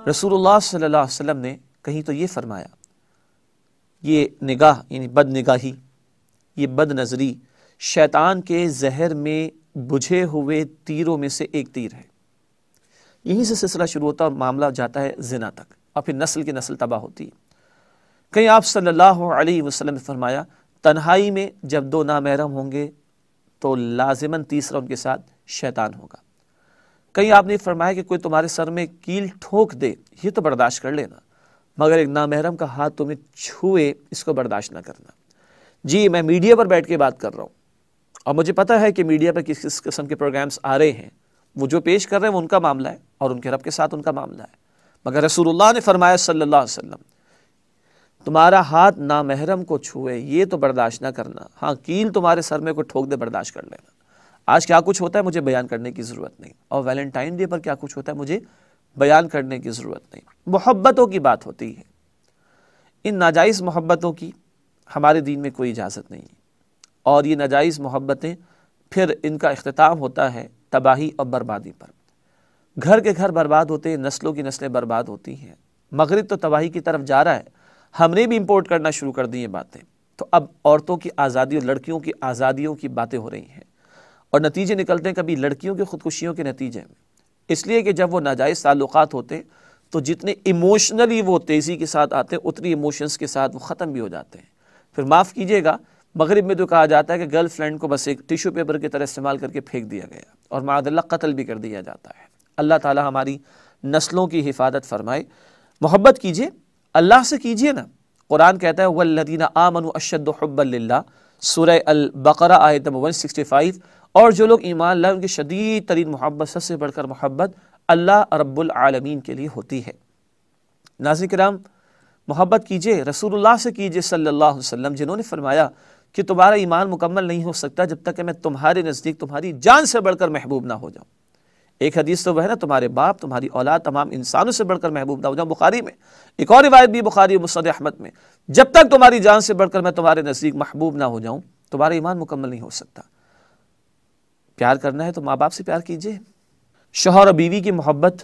رسول اللہ صلی اللہ علیہ وسلم نے کہیں تو یہ فرمایا، یہ نگاہ یعنی بد نگاہی، یہ بد نظری شیطان کے زہر میں بجھے ہوئے تیروں میں سے ایک تیر ہے۔ یہیں سے سلسلہ شروع ہوتا ہے اور معاملہ جاتا ہے زنا تک، اور پھر نسل کی نسل تباہ ہوتی ہے۔ کہیں آپ صلی اللہ علیہ وسلم نے فرمایا، تنہائی میں جب دو نامحرم ہوں گے تو لازماً تیسرا ان کے ساتھ شیطان ہوگا۔ کہیں آپ نے فرمایا کہ کوئی تمہارے سر میں کیل ٹھوک دے، یہ تو برداشت کر لینا، مگر ایک نامحرم کا ہاتھ تمہیں چھوئے، اس کو برداشت نہ کرنا۔ جی میں میڈیا پر بیٹھ کے بات کر رہا ہوں، اور مجھے پتہ ہے کہ میڈیا پر کس کس قسم کے پروگرامز آ رہے ہیں، وہ جو پیش کر رہے ہیں وہ ان کا معاملہ ہے اور ان کے رب کے ساتھ ان کا معاملہ ہے، مگر رسول اللہ نے فرمایا صلی اللہ علیہ وسلم، تمہارا ہاتھ نامحرم کو چھوئے یہ تو برداشت نہ کرنا، ہاں کیل تمہارے سر میں کوئی ٹھوک دے برداشت کر لینا۔ آج کیا کچھ ہوتا ہے مجھے بیان کرنے کی ضرورت نہیں، اور ویلنٹائن ڈے پر کیا کچھ ہوتا ہے مجھے بیان کرنے کی ضرورت نہیں۔ محبتوں کی بات ہوتی ہے، ان ناجائز محبتوں کی ہمارے دین میں کوئی اجازت نہیں ہے، اور یہ ناجائز محبتیں پھر ان کا اختتام ہوتا ہے تباہی اور بربادی پر۔ گھر کے گھر برباد ہوتے ہیں، نسلوں کی نسلیں برباد ہوتی ہیں۔ مغرب تو تباہی کی طرف جا رہا ہے، ہم نے بھی امپورٹ کرنا شروع کر دی یہ باتیں، تو اب عورتوں کی آزادی اور لڑکیوں کی آزادیوں کی باتیں ہو رہی ہیں، اور نتیجے نکلتے ہیں کبھی لڑکیوں کی خودکشیوں کے نتیجے میں، اس لیے کہ جب وہ ناجائز تعلقات ہوتے ہیں تو جتنے ایموشنلی وہ تیزی کے ساتھ آتے ہیں اتنی ایموشنز کے ساتھ وہ ختم بھی ہو جاتے ہیں۔ پھر معاف کیجئے گا، مغرب میں تو کہا جاتا ہے کہ گرل فرینڈ کو بس ایک ٹیشو پیپر کی طرح استعمال کر کے پھینک دیا گیا، اور معاذ اللہ قتل بھی کر دیا جاتا ہے۔ اللہ تعالی ہماری نسلوں کی حفاظت فرمائے۔ محبت کیجئے، اللہ سے کیجئے نا۔ قرآن کہتا ہے وَالَّذِينَ آمَنُوا أَشَدُّ حُبًّا لِلَّهِ، سورہ البقرہ آیت نمبر 165۔ اور جو لوگ ایمان لائے ان کی شدید ترین محبت، سب سے بڑھ کر محبت اللہ رب العالمین کے لیے ہوتی ہے۔ ناظرین کرام، محبت کیجئے، رسول اللہ سے کیجئے صلی اللہ علیہ وسلم، جنہوں نے فرمایا کہ تمہارا ایمان مکمل نہیں ہو سکتا جب تک کہ میں تمہارے نزدیک تمہاری جان سے بڑھ کر محبوب نہ ہو جاؤں۔ ایک حدیث تو وہ ہے نا، تمہارے باپ، تمہاری اولاد، تمام انسانوں سے بڑھ کر محبوب نہ ہو جاؤں، بخاری میں۔ ایک اور روایت بھی بخاری مسند احمد میں، جب تک تمہاری جان سے بڑھ کر میں تمہارے نزدیک محبوب نہ ہو جاؤں تمہارا ایمان مکمل نہیں ہو سکتا۔ پیار کرنا ہے تو ماں باپ سے پیار کیجئے۔ شوہر اور بیوی کی محبت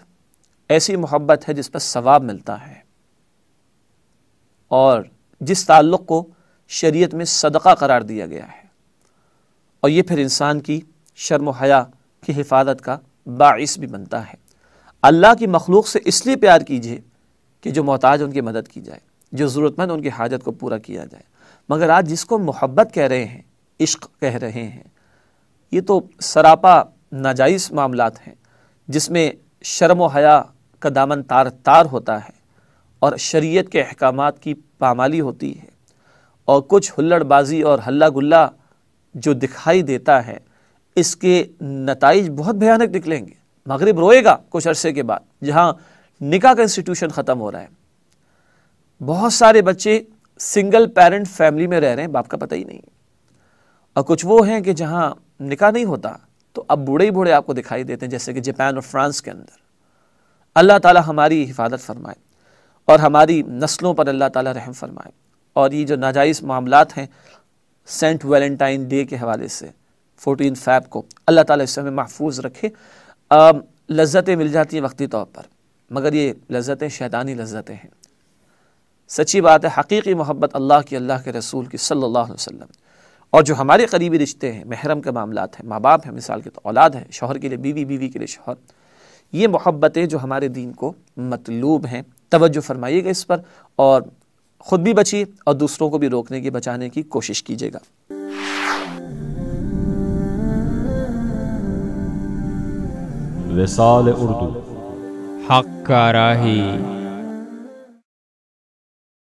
ایسی محبت ہے جس پر ثواب ملتا ہے، اور جس تعلق کو شریعت میں صدقہ قرار دیا گیا ہے، اور یہ پھر انسان کی شرم و حیا کی حفاظت کا باعث بھی بنتا ہے۔ اللہ کی مخلوق سے اس لیے پیار کیجئے کہ جو محتاج ان کی مدد کی جائے، جو ضرورت مند ان کی حاجت کو پورا کیا جائے، مگر آج جس کو محبت کہہ رہے ہیں، عشق کہہ رہے ہیں، یہ تو سراپا ناجائز معاملات ہیں، جس میں شرم و حیا کا دامن تار تار ہوتا ہے، اور شریعت کے احکامات کی پامالی ہوتی ہے، اور کچھ ہلڑ بازی اور ہلہ گلہ جو دکھائی دیتا ہے، اس کے نتائج بہت بھیانک نکلیں گے۔ مغرب روئے گا کچھ عرصے کے بعد، جہاں نکاح کا انسٹیٹیوشن ختم ہو رہا ہے، بہت سارے بچے سنگل پیرنٹ فیملی میں رہ رہے ہیں، باپ کا پتہ ہی نہیں، اور کچھ وہ ہیں کہ جہاں نکاح نہیں ہوتا تو اب بوڑھے ہی بوڑھے آپ کو دکھائی دیتے ہیں، جیسے کہ جاپان اور فرانس کے اندر۔ اللہ تعالی ہماری حفاظت فرمائے، اور ہماری نسلوں پر اللہ تعالی رحم فرمائے، اور یہ جو ناجائز معاملات ہیں سینٹ ویلنٹائن ڈے کے حوالے سے 14 فیب کو، اللہ تعالی اس سے ہمیں محفوظ رکھے۔ لذتیں مل جاتی ہیں وقتی طور پر، مگر یہ لذتیں شیطانی لذتیں ہیں۔ سچی بات ہے، حقیقی محبت اللہ کی، اللہ کے رسول کی صلی اللہ علیہ وسلم، اور جو ہمارے قریبی رشتے ہیں، محرم کے معاملات ہیں، ماں باپ ہیں، مثال کے تو اولاد ہے، شوہر کے لیے بیوی، بیوی کے لیے شوہر، یہ محبتیں جو ہمارے دین کو مطلوب ہیں، توجہ فرمائیے گا اس پر، اور خود بھی بچیے اور دوسروں کو بھی روکنے کی، بچانے کی کوشش کیجیے گا۔ وصال اردو، حق کا راہی